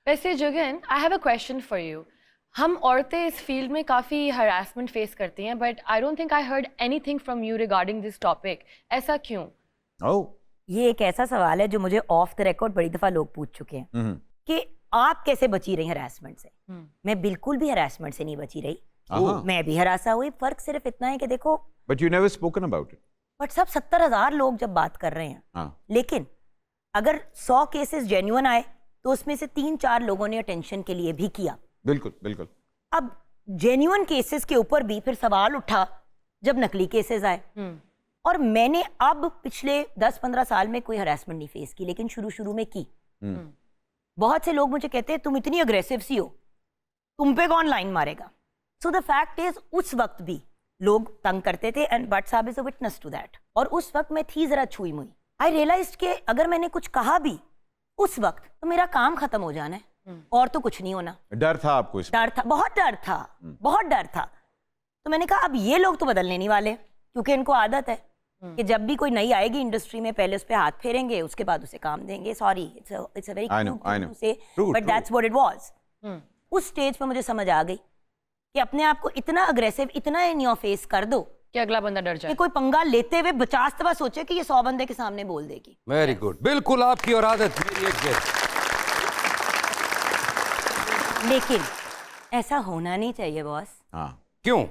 वैसे Jugan, I have a question for you. हम औरतें इस फील्ड में काफ़ी हरासमेंट फेस करती हैं, but I don't think I heard anything from you regarding this topic. ऐसा क्यों? ये एक ऐसा सवाल है जो मुझे ऑफ द रिकॉर्ड बड़ी दफा लोग पूछ चुके हैं कि आप कैसे बची रही हरासमेंट से। मैं बिल्कुल भी हरासमेंट से नहीं बची रही। मैं भी हरासा हुई। फर्क सिर्फ इतना है कि देखो, but you never spoken about it. But सब 70,000 लोग जब बात कर रहे हैं, लेकिन अगर 100 केसेस जेन्युइन आए तो उसमें से 3-4 लोगों ने अटेंशन के लिए भी किया। बिल्कुल बिल्कुल। अब जेन्युइन केसेस के ऊपर भी फिर सवाल उठा जब नकली केसेस आए। और मैंने अब पिछले 10-15 साल में कोई हरासमेंट नहीं फेस की, लेकिन शुरू में की। बहुत से लोग मुझे कहते हैं तुम इतनी अग्रेसिव सी हो, तुम पे कौन लाइन मारेगा। सो द फैक्ट इज उस वक्त भी लोग तंग करते थे, and Bhatt sahab is a witness to that. और उस वक्त मैं थी जरा छुई मुई। आई रियलाइज्ड कि अगर मैंने कुछ कहा भी उस वक्त तो मेरा काम खत्म हो जाना है और तो कुछ नहीं होना। डर था आपको? डर था, बहुत डर था, बहुत डर था। तो मैंने कहा अब ये लोग तो बदलने नहीं वाले, क्योंकि इनको आदत है कि जब भी कोई नई आएगी इंडस्ट्री में पहले उस पे हाथ फेरेंगे, उसके बाद उसे काम देंगे। Sorry, it's a very but that's what it was. उस स्टेज पे मुझे समझ आ गई कि अपने आप को इतना अग्रेसिव, इतना इन योर फेस कर दो कि अगला बंदा डर जाए, कि कोई पंगा लेते हुए 50 दफा सोचे कि ये 100 बंदे के सामने बोल देगी। वेरी गुड, बिल्कुल आपकी और आदत मेरी एक जैसी। लेकिन ऐसा होना नहीं चाहिए बॉस। क्यों?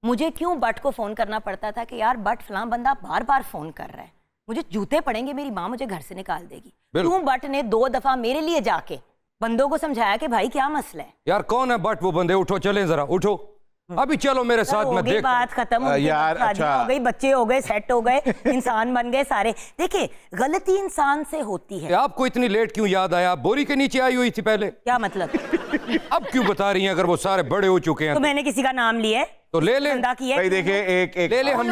मुझे क्यों बट को फोन करना पड़ता था कि यार बट फलां बंदा बार बार फोन कर रहा है, मुझे जूते पड़ेंगे, मेरी माँ मुझे घर से निकाल देगी। क्यों बट ने 2 दफा मेरे लिए जाके बंदों को समझाया कि भाई क्या मसला है। यार कौन है बट? वो बंदे उठो, चलें जरा, उठो अभी, चलो मेरे साथ में। देख बात खत्म हो गई, यार अच्छा हो गई, बच्चे हो गए, सेट हो गए, इंसान बन गए सारे। देखिए गलती इंसान से होती है। आपको इतनी लेट क्यों याद आया? बोरी के नीचे आई हुई थी पहले। क्या मतलब? अब क्यों बता रही हैं? अगर वो सारे बड़े हो चुके हैं तो मैंने किसी का नाम लिया है तो ले ले। भाई देखिए, एक ले ले, हम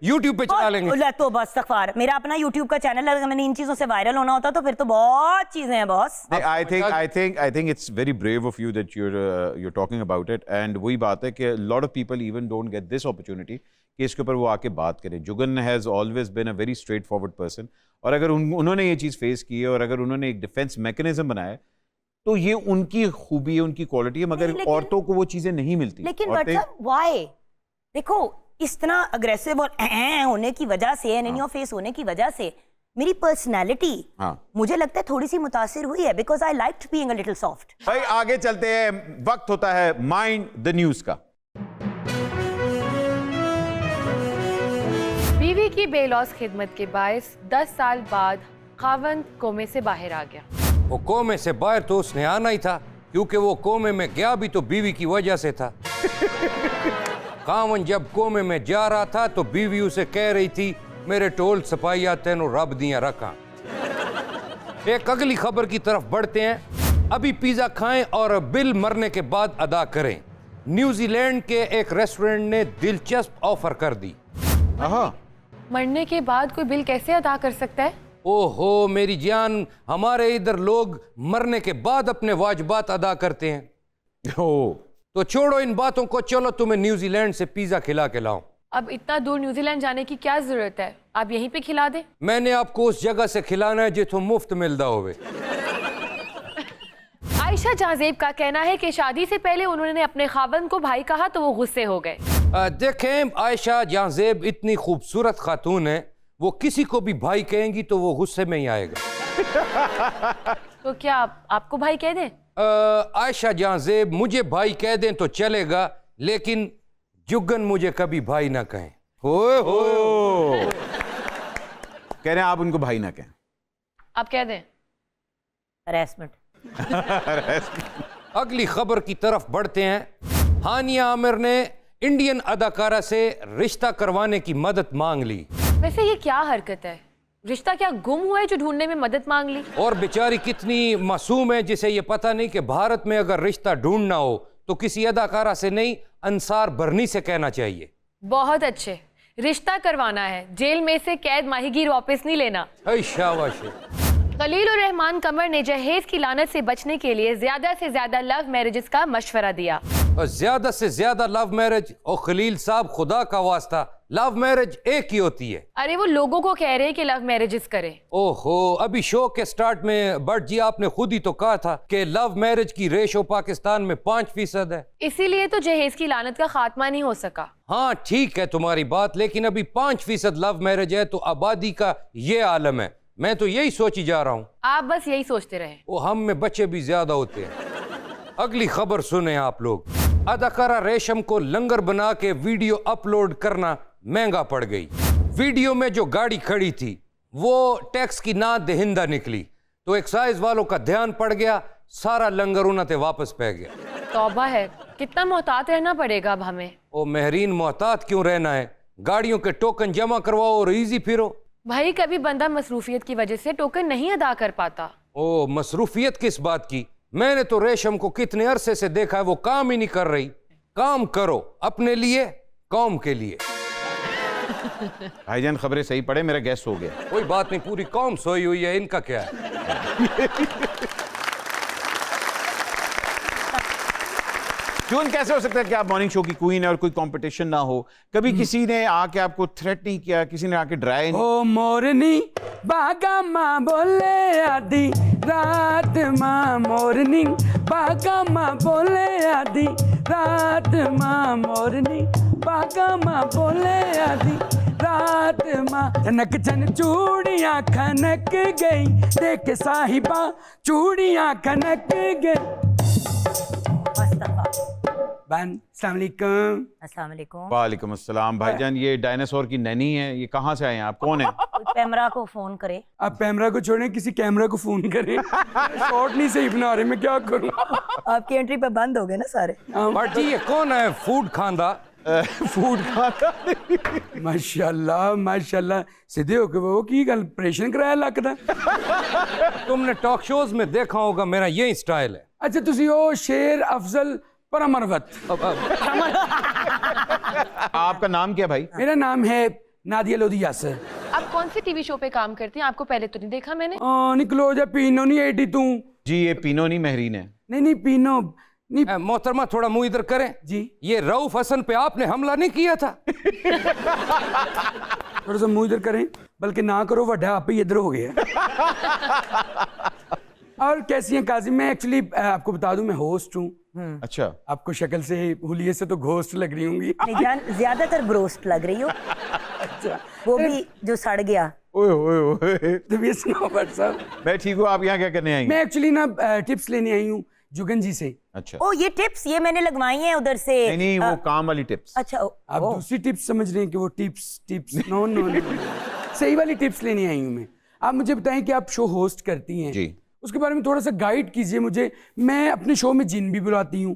यूट्यूब पे चला लेंगे। तो बस सफार, मेरा अपना यूट्यूब का चैनल है। अगर मैंने इन चीजों से वायरल होना होता तो फिर तो बहुत चीजें हैं boss. I think it's very brave of you that you're talking about it, and वही बात है कि a lot of people even don't get this opportunity कि इसके ऊपर वो आके बात करें। Jugan has always been a very straightforward person, और अगर उन्होंने ये चीज़ फेस की है और अगर उन्होंने एक डिफेंस मैकेनिज्म बनाया है तो ये उनकी खूबी है, उनकी क्वालिटी है। मगर औरतों को वो चीजें नहीं मिलती। लेकिन व्हाई? देखो, इस तरह अग्रेसिव और होने की वजह से, इन योर फेस होने की वजह से मेरी पर्सनालिटी मुझे लगता है थोड़ी सी मुतासिर हुई है, because I liked being a little soft. भाई आगे चलते हैं, वक्त होता है माइंड द न्यूज का। बीवी की बेलौस खिदमत के बायस 10 साल बाद खावंद कोमे से बाहर आ गया। वो कोमे से बाहर तो उसने आना ही था, क्योंकि वो कोमे में गया भी तो बीवी की वजह से था। खावन जब कोमे में जा रहा था तो बीवी उसे कह रही थी, मेरे टोल सपाइया तेनों रब दिया रखा। एक अगली खबर की तरफ बढ़ते हैं। अभी पिज्जा खाएं और बिल मरने के बाद अदा करें। न्यूजीलैंड के एक रेस्टोरेंट ने दिलचस्प ऑफर कर दी। मरने के बाद कोई बिल कैसे अदा कर सकता है? ओहो मेरी जान, हमारे इधर लोग मरने के बाद अपने वाजिबात अदा करते हैं। तो छोड़ो इन बातों को, चलो तुम्हें न्यूजीलैंड से पिज्जा खिला के लाऊं। अब इतना दूर न्यूजीलैंड जाने की क्या जरूरत है? आप यहीं पे खिला दें। मैंने आपको उस जगह से खिलाना है जिथों मुफ्त मिलता होवे। आयशा जहांजेब का कहना है कि शादी से पहले उन्होंने अपने खावंद को भाई कहा तो वो गुस्से हो गए। देखें, आयशा जहांजेब इतनी खूबसूरत खातून है, वो किसी को भी भाई कहेंगी तो वो गुस्से में ही आएगा। तो क्या आपको भाई कह दें? आयशा जहांजेब मुझे भाई कह दें तो चलेगा, लेकिन जुगन मुझे कभी भाई ना कहें। हो कह रहे हैं आप उनको भाई ना कहें। आप कह दें। हरासमेंट। अगली खबर की तरफ बढ़ते हैं। हानिया आमिर ने इंडियन अदाकारा से रिश्ता करवाने की मदद मांग ली। वैसे ये क्या हरकत है? रिश्ता क्या गुम हुआ है जो ढूंढने में मदद मांग ली? और बेचारी कितनी मासूम है जिसे ये पता नहीं कि भारत में अगर रिश्ता ढूंढना हो तो किसी अदाकारा से नहीं, अंसार बरनी से कहना चाहिए। बहुत अच्छे, रिश्ता करवाना है, जेल में से कैद माहीगीर वापस नहीं लेना। शाबाश। खलील उर रहमान कमर ने जहेज की लानत से बचने के लिए ज्यादा से ज्यादा लव मैरिजेस का मशवरा दिया। और ज्यादा से ज्यादा लव मैरिज, और खलील साहब खुदा का वास्ता, लव मैरिज एक ही होती है। अरे वो लोगों को कह रहे हैं कि लव मैरिजेस करें। ओहो, अभी शो के स्टार्ट में भट्ट जी आपने खुद ही तो कहा था कि लव मैरिज की रेशो पाकिस्तान में 5% है। इसीलिए तो जहेज की लानत का खात्मा नहीं हो सका। हाँ ठीक है तुम्हारी बात, लेकिन अभी 5% लव मैरिज है तो आबादी का ये आलम है। मैं तो यही सोची जा रहा हूँ। आप बस यही सोचते रहे। वो हम में बच्चे भी ज्यादा होते हैं। अगली खबर सुने आप लोग। अदाकारा रेशम को लंगर बना के वीडियो अपलोड करना महंगा पड़ गई। वीडियो में जो गाड़ी खड़ी थी वो टैक्स की ना दहिंदा निकली, तो एक्साइज वालों का ध्यान पड़ गया, सारा लंगर उन्हें वापस पै गया। तौबा है, कितना मोहतात रहना पड़ेगा अब हमें। ओ मेहरीन, मोहतात क्यों रहना है? गाड़ियों के टोकन जमा करवाओ और इजी फिरो। भाई कभी बंदा मसरूफियत की वजह से टोकन नहीं अदा कर पाता। ओ मसरूफियत किस बात की? मैंने तो रेशम को कितने अरसे से देखा है, वो काम ही नहीं कर रही। काम करो अपने लिए, कौम के लिए। भाईजान खबरें सही पढ़े, मेरा गैस हो गया। कोई बात नहीं, पूरी कौम सोई हुई है, इनका क्या है? क्यों, कैसे हो सकता है कि आप मॉर्निंग शो की क्वीन है और कोई कंपटीशन ना हो? कभी किसी ने आके आपको थ्रेट नहीं किया, किसी ने आके डराया नहीं? ओ मोरनी बागा माँ बोले आधी रात माँ, मोरनी बागा माँ बोले आधी रात माँ, मोरनी बागा माँ बोले आधी रात माँ। खनक चन चूड़ियाँ खनक गई, देख साहिबा चूड़ियाँ खनक गई। अस्सलाम वालेकुम। वालेकुम अस्सलाम। भाईजान ये डायनासोर की नैनी है, ये कहाँ से आए हैं आप? कौन है? कैमरा को फोन करे। आप कैमरा को छोड़ें, किसी कैमरा को फोन करें। शॉट नहीं सही बना रहे, मैं क्या करूँ? आपकी एंट्री पे बंद हो गए ना सारे। बट जी ये कौन है? फूड खांदा। फूड खाता। माशाल्लाह माशाल्लाह, सीधे होके वो की गल ऑपरेशन कराया लगता। तुमने टॉक शोज में देखा होगा, मेरा यही स्टाइल है। अच्छा तुसी ओ शेर अफजल परमरवत। आपका नाम क्या भाई? मेरा नाम है नादिया लोधी यासर। आप कौन सी टीवी शो पे काम करती हैं? आपको पहले तो नहीं देखा मैंने। निकलो जा, पीनो नहीं एडी तू। जी ये पीनो नहीं, महरीन है। नहीं पीनो नहीं। मोहतरमा थोड़ा मुंह इधर करें जी। ये रऊफ हसन पे आपने हमला नहीं किया था? थोड़ा सा मुंह इधर करें, बल्कि ना करो, वड्डा आप ही इधर हो गया। और कैसी हैं काजिम? मैं एक्चुअली आपको बता दूं, मैं होस्ट हूँ। अच्छा। आपको शक्ल से, हुलिये से तो घोस्ट लग रही होंगी। नहीं जान, ज्यादातर ब्रोस्ट लग रही हो। अच्छा, वो भी जो सड़ गया। ओए ओए ओए। तो ये सुनाओ भट्ट साहब। मैं ठीक हूँ, आप यहाँ क्या करने आई? मैं एक्चुअली ना टिप्स लेने आई हूँ जुगन जी से। अच्छा। ओ ये टिप्स ये मैंने लगवाई हैं उधर से। नहीं वो काम वाली टिप्स। अच्छा आप दूसरी टिप्स समझ रहे हैं कि वो टिप्स नो नो नो। सही वाली टिप्स लेने आई हूँ मैं। आप मुझे बताएं कि आप शो होस्ट करती हैं जी, उसके बारे में थोड़ा सा गाइड कीजिए मुझे। मैं अपने शो में जिन भी बुलाती हूँ